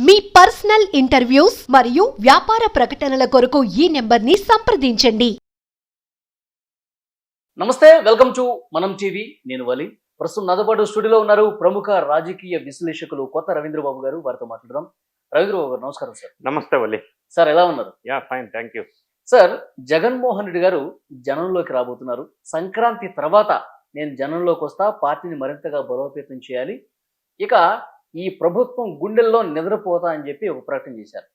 మీ personal interviews మరియు వ్యాపార ప్రకటనల కొరకు ఈ నెంబర్ని సంప్రదించండి. నమస్తే, వెల్కమ్ టు మనం టీవీ. నేను వలి. ప్రస్తుతం నాతో పాటు స్టూడియోలో ఉన్నారు ప్రముఖ రాజకీయ విశ్లేషకులు కొత్త రవీంద్రబాబు గారు. వారితో మాట్లాడదాం. రవీంద్రబాబు గారు నమస్కారం సార్. నమస్తే వలి. సార్ ఎలా ఉన్నారు? Fine, thank you. Sir, Jaganmohan Reddy గారు జనంలోకి రాబోతున్నారు. సంక్రాంతి తర్వాత నేను జనంలోకి వస్తా, పార్టీని మరింతగా బలోపేతం చేయాలి, ఇక ఈ ప్రభుత్వం గుండెల్లో నిద్రపోతా అని చెప్పి ఒక ప్రకటన చేశారు.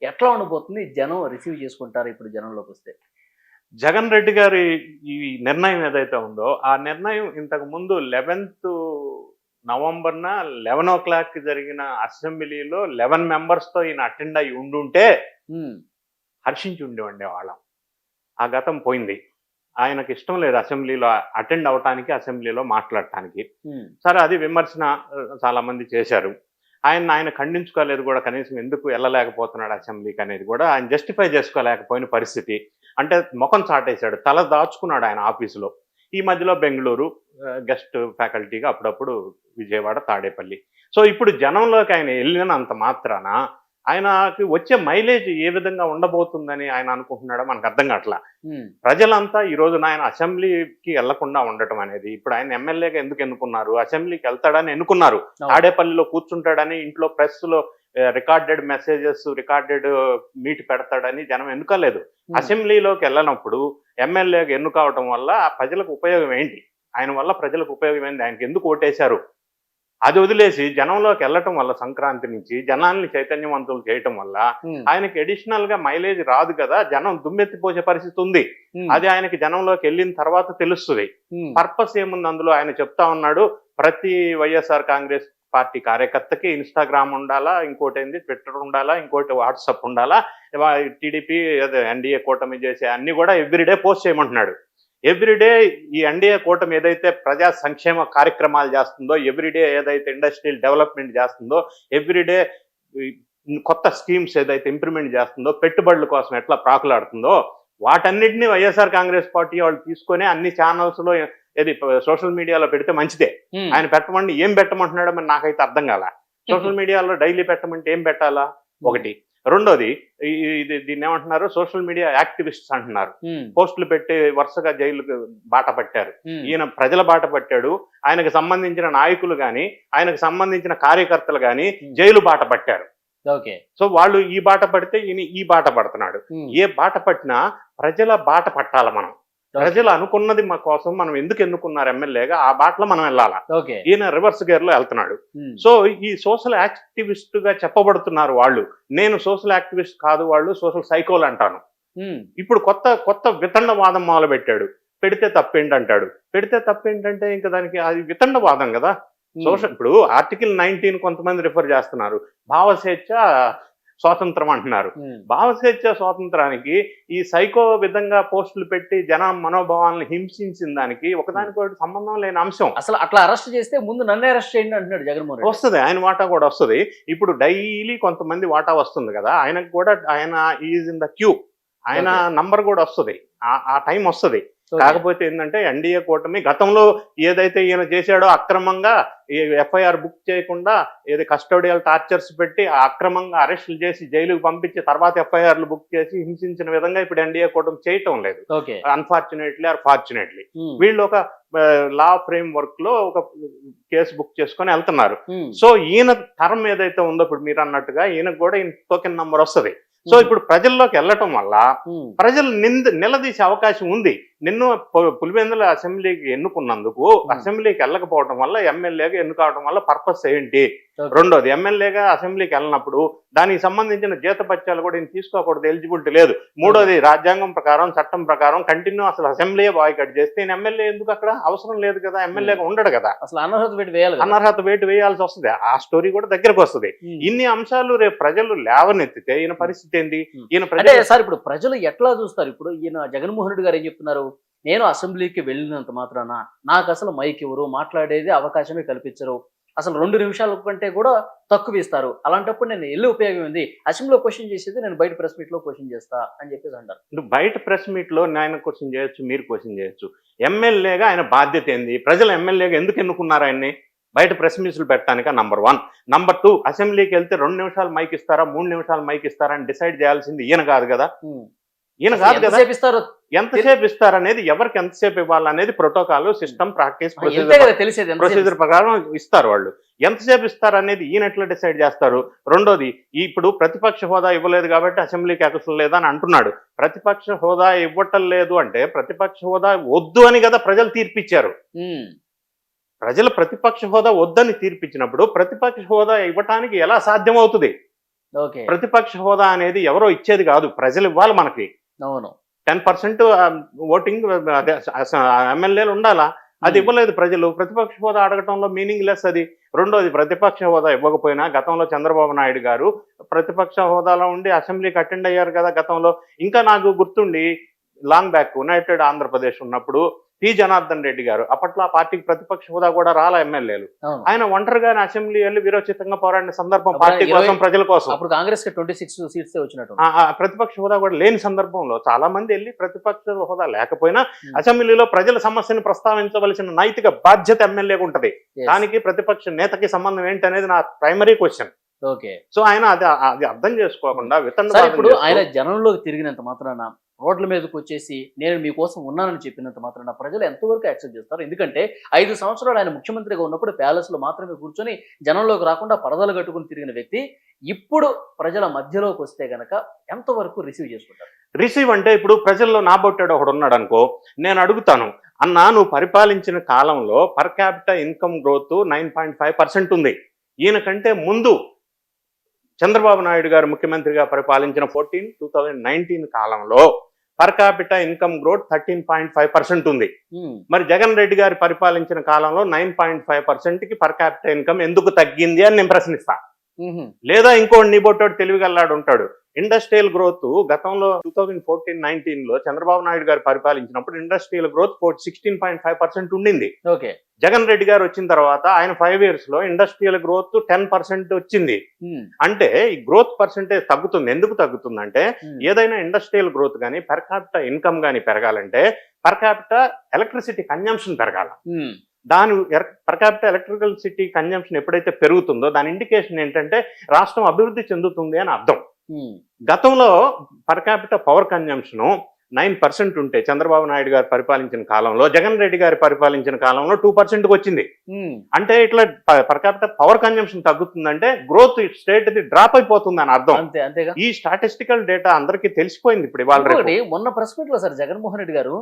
ఎట్లా ఉండబోతుంది? జనం రిసీవ్ చేసుకుంటారు ఇప్పుడు జనంలోకి వస్తే? జగన్ రెడ్డి గారి ఈ నిర్ణయం ఏదైతే ఉందో ఆ నిర్ణయం ఇంతకు ముందు 11th నవంబర్న 11 జరిగిన అసెంబ్లీలో 11 మెంబర్స్తో ఈయన అటెండ్ అయి ఉండుంటే హర్షించి ఉండేవండి వాళ్ళం. ఆ గతం పోయింది. ఆయనకి ఇష్టం లేదు అసెంబ్లీలో అటెండ్ అవటానికి, అసెంబ్లీలో మాట్లాడటానికి. సరే, అది విమర్శన చాలా మంది చేశారు. ఆయన ఖండించుకోలేదు కూడా, కనీసం ఎందుకు వెళ్ళలేకపోతున్నాడు అసెంబ్లీకి అనేది కూడా ఆయన జస్టిఫై చేసుకోలేకపోయిన పరిస్థితి. అంటే ముఖం చాటేశాడు, తల దాచుకున్నాడు ఆయన ఆఫీసులో. ఈ మధ్యలో బెంగళూరు గెస్ట్ ఫ్యాకల్టీగా, అప్పుడప్పుడు విజయవాడ, తాడేపల్లి. సో ఇప్పుడు జనంలోకి ఆయన వెళ్ళినంత మాత్రాన ఆయనకి వచ్చే మైలేజ్ ఏ విధంగా ఉండబోతుందని ఆయన అనుకుంటున్నాడో మనకు అర్థం కావట్లా. ప్రజలంతా ఈ రోజున ఆయన అసెంబ్లీకి వెళ్లకుండా ఉండటం అనేది, ఇప్పుడు ఆయన ఎమ్మెల్యేగా ఎందుకు ఎన్నుకున్నారు? అసెంబ్లీకి వెళ్తాడని ఎన్నుకున్నారు. తాడేపల్లిలో కూర్చుంటాడని, ఇంట్లో ప్రెస్లో రికార్డెడ్ మెసేజెస్, రికార్డెడ్ మీట్ పెడతాడని జనం ఎన్నుకోలేదు. అసెంబ్లీలోకి వెళ్ళినప్పుడు ఎమ్మెల్యేగా ఎన్నుకోవటం వల్ల ప్రజలకు ఉపయోగం ఏంటి? ఆయన వల్ల ప్రజలకు ఉపయోగం ఏంటి? ఆయనకి ఎందుకు ఓటేశారు? అది వదిలేసి జనంలోకి వెళ్ళటం వల్ల, సంక్రాంతి నుంచి జనాల్ని చైతన్యవంతులు చేయటం వల్ల ఆయనకి అడిషనల్ గా మైలేజ్ రాదు కదా. జనం దుమ్మెత్తిపోసే పరిస్థితి ఉంది. అది ఆయనకి జనంలోకి వెళ్ళిన తర్వాత తెలుస్తుంది. పర్పస్ ఏముంది అందులో? ఆయన చెప్తా ఉన్నాడు, ప్రతి వైఎస్ఆర్ కాంగ్రెస్ పార్టీ కార్యకర్తకి ఇన్స్టాగ్రామ్ ఉండాలా, ఇంకోటి ఏంది ట్విట్టర్ ఉండాలా, ఇంకోటి వాట్సాప్ ఉండాలా, టీడీపీ ఎన్డీఏ కూటమి చేసే అన్ని కూడా ఎవ్రీడే పోస్ట్ చేయమంటున్నాడు. ఎవ్రీడే ఈ ఎన్డీఏ కూటమి ఏదైతే ప్రజా సంక్షేమ కార్యక్రమాలు చేస్తుందో, ఎవ్రీడే ఏదైతే ఇండస్ట్రియల్ డెవలప్మెంట్ చేస్తుందో, ఎవ్రీడే కొత్త స్కీమ్స్ ఏదైతే ఇంప్లిమెంట్ చేస్తుందో, పెట్టుబడుల కోసం ఎట్లా ప్రాకులాడుతుందో, వాటన్నిటిని వైఎస్ఆర్ కాంగ్రెస్ పార్టీ వాళ్ళు తీసుకొని అన్ని ఛానల్స్లో ఏది సోషల్ మీడియాలో పెడితే మంచిదే. ఆయన పెట్టమండి, ఏం పెట్టమంటున్నాడో మరి నాకైతే అర్థం కాల. సోషల్ మీడియాలో డైలీ పెట్టమంటే ఏం పెట్టాలా? ఒకటి. రెండోది, దీన్ని ఏమంటున్నారు, సోషల్ మీడియా యాక్టివిస్ట్స్ అంటున్నారు. పోస్టులు పెట్టి వరుసగా జైలుకు బాట పట్టారు. ఈయన ప్రజల బాట పట్టాడు. ఆయనకు సంబంధించిన నాయకులు గాని, ఆయనకు సంబంధించిన కార్యకర్తలు గాని జైలు బాట పట్టారు. సో వాళ్ళు ఈ బాట పడితే ఈయన ఈ బాట పడుతున్నాడు. ఏ బాట పట్టినా ప్రజల బాట పట్టాల మనం. ప్రజలు అనుకున్నది మా కోసం మనం ఎందుకు ఎన్నుకున్నారు ఎమ్మెల్యేగా, ఆ బాటలో మనం వెళ్ళాలా. ఈయన రివర్స్ గేర్ లో వెళ్తున్నాడు. సో ఈ సోషల్ యాక్టివిస్ట్ గా చెప్పబడుతున్నారు వాళ్ళు. నేను సోషల్ యాక్టివిస్ట్ కాదు, వాళ్ళు సోషల్ సైకోలు అంటాను. ఇప్పుడు కొత్త వితండవాదం మొదలు పెట్టాడు. పెడితే తప్పేంటంటాడు. పెడితే తప్పేంటంటే ఇంకా దానికి అది వితండవాదం కదా. ఇప్పుడు ఆర్టికల్ 19 కొంతమంది రిఫర్ చేస్తున్నారు. భావస్వేచ్ఛ స్వాతంత్రం అంటున్నారు. భావస్వేచ్ఛ స్వాతంత్రానికి ఈ సైకో విధంగా పోస్టులు పెట్టి జన మనోభావాలను హింసించిన దానికి ఒకదానికొకటి సంబంధం లేని అంశం. అసలు అట్లా అరెస్ట్ చేస్తే ముందు నన్ను అరెస్ట్ చేయండి అంటున్నాడు జగన్మోహన్ రెడ్డి. వస్తుంది, ఆయన వాటా కూడా వస్తుంది. ఇప్పుడు డైలీ కొంతమంది వాటా వస్తుంది కదా, ఆయనకు కూడా ఆయన ఈజ్ ఇన్ ద క్యూ, ఆయన నంబర్ కూడా వస్తుంది, ఆ టైం వస్తుంది. కాకపోతే ఏంటంటే ఎన్డీఏ కూటమి గతంలో ఏదైతే ఈయన చేశాడో అక్రమంగా ఎఫ్ఐఆర్ బుక్ చేయకుండా, ఏది కస్టోడియల్ టార్చర్స్ పెట్టి అక్రమంగా అరెస్టులు చేసి జైలుకు పంపించి తర్వాత ఎఫ్ఐఆర్లు బుక్ చేసి హింసించిన విధంగా ఇప్పుడు ఎన్డీఏ కూటమి చేయటం లేదు. అన్ఫార్చునేట్లీ ఆర్ ఫార్చునేట్లీ వీళ్ళు ఒక లా ఫ్రేమ్ వర్క్ లో ఒక కేసు బుక్ చేసుకొని వెళ్తున్నారు. సో ఈయన టర్మ్ ఏదైతే ఉందో ఇప్పుడు మీరు అన్నట్టుగా ఈయనకు కూడా ఈయన టోకెన్ నంబర్ వస్తుంది. సో ఇప్పుడు ప్రజల్లోకి వెళ్ళటం వల్ల ప్రజలు నిలదీసే అవకాశం ఉంది. నిన్ను పులివెందుల అసెంబ్లీకి ఎన్నుకున్నందుకు అసెంబ్లీకి వెళ్ళకపోవడం వల్ల, ఎమ్మెల్యేగా ఎన్నుకోవడం వల్ల పర్పస్ ఏంటి? రెండోది, ఎమ్మెల్యేగా అసెంబ్లీకి వెళ్ళినప్పుడు దానికి సంబంధించిన జీతపత్యాలు కూడా ఈయన తీసుకోకూడదు, ఎలిజిబిలిటీ లేదు. మూడోది, రాజ్యాంగం ప్రకారం, చట్టం ప్రకారం కంటిన్యూ అసలు అసెంబ్లీ బాయ్కట్ చేస్తే ఈయన ఎమ్మెల్యే ఎందుకు అక్కడ? అవసరం లేదు కదా, ఎమ్మెల్యేగా ఉండడు కదా. అసలు అనర్హత వేటు వేయాల్సి వస్తుంది. ఆ స్టోరీ కూడా దగ్గరకు వస్తుంది. ఇన్ని అంశాలు రేపు ప్రజలు లేవనెత్తితే ఈయన పరిస్థితి ఏంటి? సార్ ఇప్పుడు ప్రజలు ఎట్లా చూస్తారు? ఇప్పుడు ఈయన జగన్మోహన్ రెడ్డి గారు ఏం చెప్తున్నారు, నేను అసెంబ్లీకి వెళ్ళినంత మాత్రాన నాకు అసలు మైక్ ఎవరు, మాట్లాడేది అవకాశమే కల్పించరు, అసలు 2 నిమిషాల కంటే కూడా తక్కువ ఇస్తారు, అలాంటప్పుడు నేను వెళ్ళి ఉపయోగం ఉంది, అసెంబ్లీలో క్వశ్చన్ చేసేది నేను బయట ప్రెస్ మీట్ లో క్వశ్చన్ చేస్తా అని చెప్పేసి అంటారు. బయట ప్రెస్ మీట్ లో ఆయన క్వశ్చన్ చేయొచ్చు, మీరు క్వశ్చన్ చేయొచ్చు. ఎమ్మెల్యేగా ఆయన బాధ్యత ఏంది? ప్రజలు ఎమ్మెల్యేగా ఎందుకు ఎన్నుకున్నారు ఆయన్ని? బయట ప్రెస్ మీట్లు పెట్టడానిక నంబర్ 1. నంబర్ 2, అసెంబ్లీకి వెళ్తే 2 నిమిషాలు మైక్ ఇస్తారా 3 నిమిషాలు మైక్ ఇస్తారా అని డిసైడ్ చేయాల్సింది ఈయన కాదు కదా. ఈయన కాదు కదా. ఎంతసేపు ఇస్తారనేది, ఎవరికి ఎంతసేపు ఇవ్వాలనేది ప్రోటోకాల్, సిస్టమ్, ప్రాక్టీస్, ప్రొసీజర్ ప్రకారం ఇస్తారు వాళ్ళు. ఎంతసేపు ఇస్తారనేది ఈయన ఎట్లా డిసైడ్ చేస్తారు? రెండోది, ఇప్పుడు ప్రతిపక్ష హోదా ఇవ్వలేదు కాబట్టి అసెంబ్లీకి ఎక్కడం లేదని అంటున్నాడు. ప్రతిపక్ష హోదా ఇవ్వటం లేదు అంటే ప్రతిపక్ష హోదా వద్దు అని కదా ప్రజలు తీర్పిచ్చారు. ప్రజలు ప్రతిపక్ష హోదా వద్దని తీర్పిచ్చినప్పుడు ప్రతిపక్ష హోదా ఇవ్వటానికి ఎలా సాధ్యమవుతుంది? ప్రతిపక్ష హోదా అనేది ఎవరో ఇచ్చేది కాదు, ప్రజలు ఇవ్వాలి మనకి. 10% ఓటింగ్ ఎమ్మెల్యేలు ఉండాలా, అది ఇవ్వలేదు ప్రజలు. ప్రతిపక్ష హోదా అడగటంలో మీనింగ్ లెస్ అది. రెండోది, ప్రతిపక్ష హోదా ఇవ్వకపోయినా గతంలో చంద్రబాబు నాయుడు గారు ప్రతిపక్ష హోదాలో ఉండి అసెంబ్లీకి అటెండ్ అయ్యారు కదా గతంలో. ఇంకా నాకు గుర్తుండి లాంగ్ బ్యాక్ యునైటెడ్ ఆంధ్రప్రదేశ్ ఉన్నప్పుడు పి జనార్దన్ రెడ్డి గారు, అప్పట్లో ఆ పార్టీకి ప్రతిపక్ష హోదా కూడా రాలా ఎమ్మెల్యేలు, ఆయన ఒంటరిగానే అసెంబ్లీ వెళ్ళి వీరోచితంగా పోరాడిన సందర్భం, పార్టీ కోసం, ప్రజల కోసం. కాంగ్రెస్ 26 సీట్స్ వచ్చినట్టు. ప్రతిపక్ష హోదా కూడా లేని సందర్భంలో చాలా మంది వెళ్ళి ప్రతిపక్ష హోదా లేకపోయినా అసెంబ్లీలో ప్రజల సమస్యను ప్రస్తావించవలసిన నైతిక బాధ్యత ఎమ్మెల్యేకు ఉంటది. దానికి ప్రతిపక్ష నేతకి సంబంధం ఏంటనేది నా ప్రైమరీ క్వశ్చన్. సో ఆయన అది అర్థం చేసుకోకుండా ఇప్పుడు ఆయన జనంలోకి తిరిగినంత మాత్రాన, రోడ్ల మీదకి వచ్చేసి నేను మీకోసం ఉన్నానని చెప్పినంత మాత్రాన ప్రజలు ఎంతవరకు యాక్సెప్ట్ చేస్తారు? ఎందుకంటే 5 సంవత్సరాలు ఆయన ముఖ్యమంత్రిగా ఉన్నప్పుడు ప్యాలెస్ లో మాత్రమే కూర్చొని జనంలోకి రాకుండా పరదలు కట్టుకుని తిరిగిన వ్యక్తి ఇప్పుడు ప్రజల మధ్యలోకి వస్తే గనక ఎంతవరకు రిసీవ్ చేసుకుంటారు? రిసీవ్ అంటే ఇప్పుడు ప్రజల్లో నాబొట్టాడు ఒకడు ఉన్నాడు అనుకో, నేను అడుగుతాను, అన్నా నువ్వు పరిపాలించిన కాలంలో పర్ క్యాపిటల్ ఇన్కమ్ గ్రోత్ 9.5% ఉంది. ఈయన కంటే ముందు చంద్రబాబు నాయుడు గారు ముఖ్యమంత్రిగా పరిపాలించిన 2019 కాలంలో పర్ క్యాపిటల్ ఇన్కమ్ గ్రోత్ 13.5% ఉంది. మరి జగన్ రెడ్డి గారు పరిపాలించిన కాలంలో 9.5%కి పర్ క్యాపిటల్ ఇన్కమ్ ఎందుకు తగ్గింది అని నేను ప్రశ్నిస్తా. లేదా ఇంకోటి నీబొట్టోడు తెలివిగల్లాడు ఉంటాడు, ఇండస్ట్రియల్ గ్రోత్ గతంలో 2014-19లో చంద్రబాబు నాయుడు గారు పరిపాలించినప్పుడు ఇండస్ట్రియల్ గ్రోత్ 16.5% ఉండింది. జగన్ రెడ్డి గారు వచ్చిన తర్వాత ఆయన 5 years లో ఇండస్ట్రియల్ గ్రోత్ 10% వచ్చింది. అంటే ఈ గ్రోత్ పర్సెంటేజ్ తగ్గుతుంది. ఎందుకు తగ్గుతుందంటే ఏదైనా ఇండస్ట్రియల్ గ్రోత్ కానీ పర్ క్యాపిటల్ ఇన్కమ్ కానీ పెరగాలంటే పర్ క్యాపిటల్ ఎలక్ట్రిసిటీ కన్జంప్షన్ పెరగాల. దాని per capital electrical city consumption ఎప్పుడైతే పెరుగుతుందో దాని ఇండికేషన్ ఏంటంటే రాష్ట్రం అభివృద్ధి చెందుతుంది అని అర్థం. గతంలో పర్ క్యాపిటల్ పవర్ కన్జంప్షన్ 9% ఉంటే చంద్రబాబు నాయుడు గారు పరిపాలించిన కాలంలో, జగన్ రెడ్డి గారు పరిపాలించిన కాలంలో 2%కి వచ్చింది. అంటే ఇట్లా పర్ క్యాపిటల్ పవర్ కన్జంప్షన్ తగ్గుతుందంటే గ్రోత్ స్టేట్ డ్రాప్ అయిపోతుంది అని అర్థం. ఈ స్టాటిస్టికల్ డేటా అందరికీ తెలిసిపోయింది. ఇప్పుడు ఇవాళ మొన్న ప్రెస్ మీట్ లో సార్ జగన్మోహన్ రెడ్డి గారు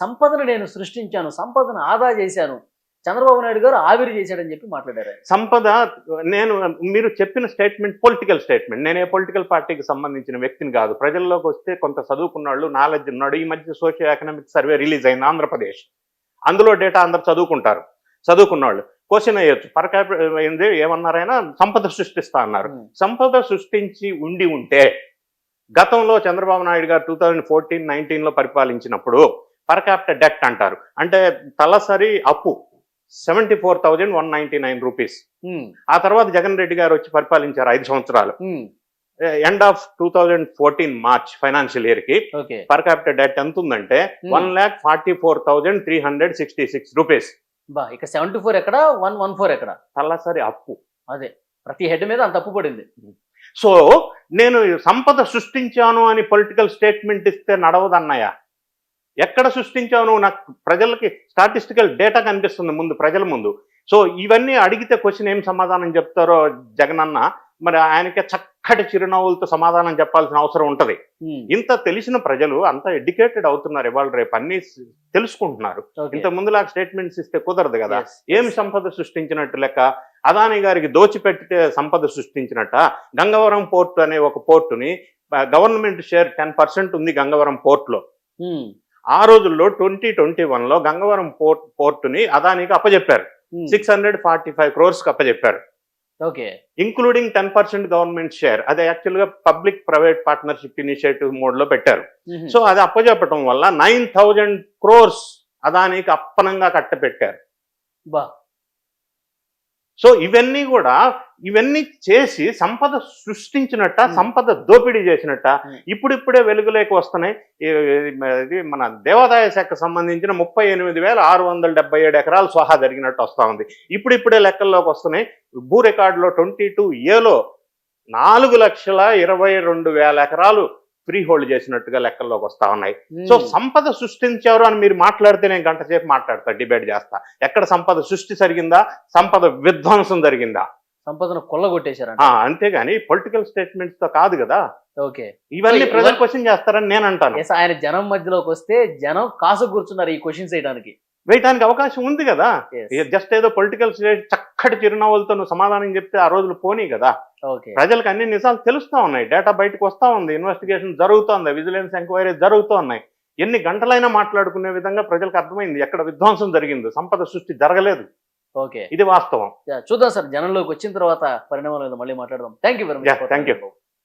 సంపదను నేను సృష్టించాను, సంపదను ఆదా చేశాను, చంద్రబాబు నాయుడు గారు ఆవిరి చేశాడని చెప్పి మాట్లాడారు. సంపద, మీరు చెప్పిన స్టేట్మెంట్ పొలిటికల్ స్టేట్మెంట్. నేను ఏ పొలిటికల్ పార్టీకి సంబంధించిన వ్యక్తిని కాదు. ప్రజల్లోకి వస్తే కొంత చదువుకున్న వాళ్ళు, నాలెడ్జ్ ఉన్నాడు. ఈ మధ్య సోషియో ఎకనామిక్ సర్వే రిలీజ్ అయింది ఆంధ్రప్రదేశ్. అందులో డేటా అందరు చదువుకుంటారు. చదువుకున్న వాళ్ళు క్వశ్చన్ అయ్యొచ్చు, పర్ క్యాపిటల్ ఏంది ఏమన్నారైనా సంపద సృష్టిస్తా అన్నారు. సంపద సృష్టించి ఉంటే గతంలో చంద్రబాబు నాయుడు గారు 2014-19లో పరిపాలించినప్పుడు పర్ క్యాపిటల్ డెట్ అంటారు, అంటే తలసరి అప్పు 74,199 రూపీస్. ఆ తర్వాత జగన్ రెడ్డి గారు వచ్చి పరిపాలించారు 5 సంవత్సరాలు. End of 2014 March financial year కి పర్ క్యాపిటల్ డెట్ ఎంత ఉందంటే 1,44,366 రూపీస్. ఇక 74 ఎక్కడ, 114 ఎక్కడ? తలసరి అప్పు. అదే ప్రతి హెడ్ మీద అంత అప్పు పడింది. సో నేను సంపద సృష్టించాను అని పొలిటికల్ స్టేట్మెంట్ ఇస్తే నడవదన్నయ్య. ఎక్కడ సృష్టించావు నువ్వు? నాకు ప్రజలకి స్టాటిస్టికల్ డేటా కనిపిస్తుంది ముందు, ప్రజల ముందు. సో ఇవన్నీ అడిగితే క్వశ్చన్ ఏం సమాధానం చెప్తారో జగన్ అన్న, మరి ఆయనకే చక్కటి చిరునవ్వులతో సమాధానం చెప్పాల్సిన అవసరం ఉంటది. ఇంత తెలిసిన ప్రజలు అంత ఎడ్యుకేటెడ్ అవుతున్నారు, ఇవాళ రేపు అన్ని తెలుసుకుంటున్నారు. ఇంత ముందులాగా స్టేట్మెంట్స్ ఇస్తే కుదరదు కదా. ఏమి సంపద సృష్టించినట్టు లెక్క? అదానీ గారికి దోచిపెట్టితే సంపద సృష్టించినట్ట. గంగవరం పోర్ట్ అనే ఒక పోర్టుని గవర్నమెంట్ షేర్ 10% ఉంది గంగవరం పోర్ట్లో. ఆ రోజుల్లో 2021లో గంగవరం పోర్టుని అదానికి అప్పచెప్పారు. 645 crores అప్పచెప్పారు. Including 10% government share. అది యాక్చువల్ గా public private partnership initiative mode లో పెట్టారు. సో అది అప్పచెప్పటం వల్ల 9,000 crores అదానికి అప్పనంగా కట్టపెట్టారు. సో ఇవన్నీ చేసి సంపద సృష్టించినట్ట, సంపద దోపిడీ చేసినట్ట. ఇప్పుడిప్పుడే వెలుగులోకి వస్తున్నాయి. ఇది మన దేవాదాయ శాఖకు సంబంధించిన 38,677 ఎకరాలు స్వాహా జరిగినట్టు వస్తా ఉంది. ఇప్పుడిప్పుడే లెక్కల్లోకి వస్తున్నాయి. భూ రికార్డులో 22A 4,22,000 ఎకరాలు ఫ్రీ హోల్డ్ చేసినట్టుగా లెక్కల్లోకి వస్తా ఉన్నాయి. సో సంపద సృష్టించారు అని మీరు మాట్లాడితే నేను గంట సేపు మాట్లాడతా, డిబేట్ చేస్తా. ఎక్కడ సంపద సృష్టి జరిగిందా, సంపద విధ్వంసం జరిగిందా? సంపదను కొల్లగొట్టేశారంట. అంతేగాని పొలిటికల్ స్టేట్మెంట్స్ తో కాదు కదా. ఓకే, ఇవన్నీ ప్రజలు క్వశ్చన్ చేస్తారని నేను అంటాను. ఆయన జనం మధ్యలోకి వస్తే జనం కాసు కూర్చున్నారు ఈ క్వశ్చన్స్ వేయడానికి అవకాశం ఉంది కదా. జస్ట్ ఏదో పొలిటికల్ చక్కటి చిరునవ్వులతో నువ్వు సమాధానం చెప్తే ఆ రోజులు పోనీ కదా. ప్రజలకు అన్ని నిజాలు తెలుస్తా ఉన్నాయి, డేటా బయటకు వస్తా ఉంది, ఇన్వెస్టిగేషన్ జరుగుతోంది, విజిలెన్స్ ఎంక్వైరీ జరుగుతూ ఉన్నాయి. ఎన్ని గంటలైనా మాట్లాడుకునే విధంగా ప్రజలకు అర్థమైంది ఎక్కడ విధ్వంసం జరిగిందో, సంపద సృష్టి జరగలేదు. ఓకే, ఇది వాస్తవం. చూద్దాం సార్, జనంలోకి వచ్చిన తర్వాత పరిణామాలు మళ్ళీ మాట్లాడదాం. Thank you very much. Thank you.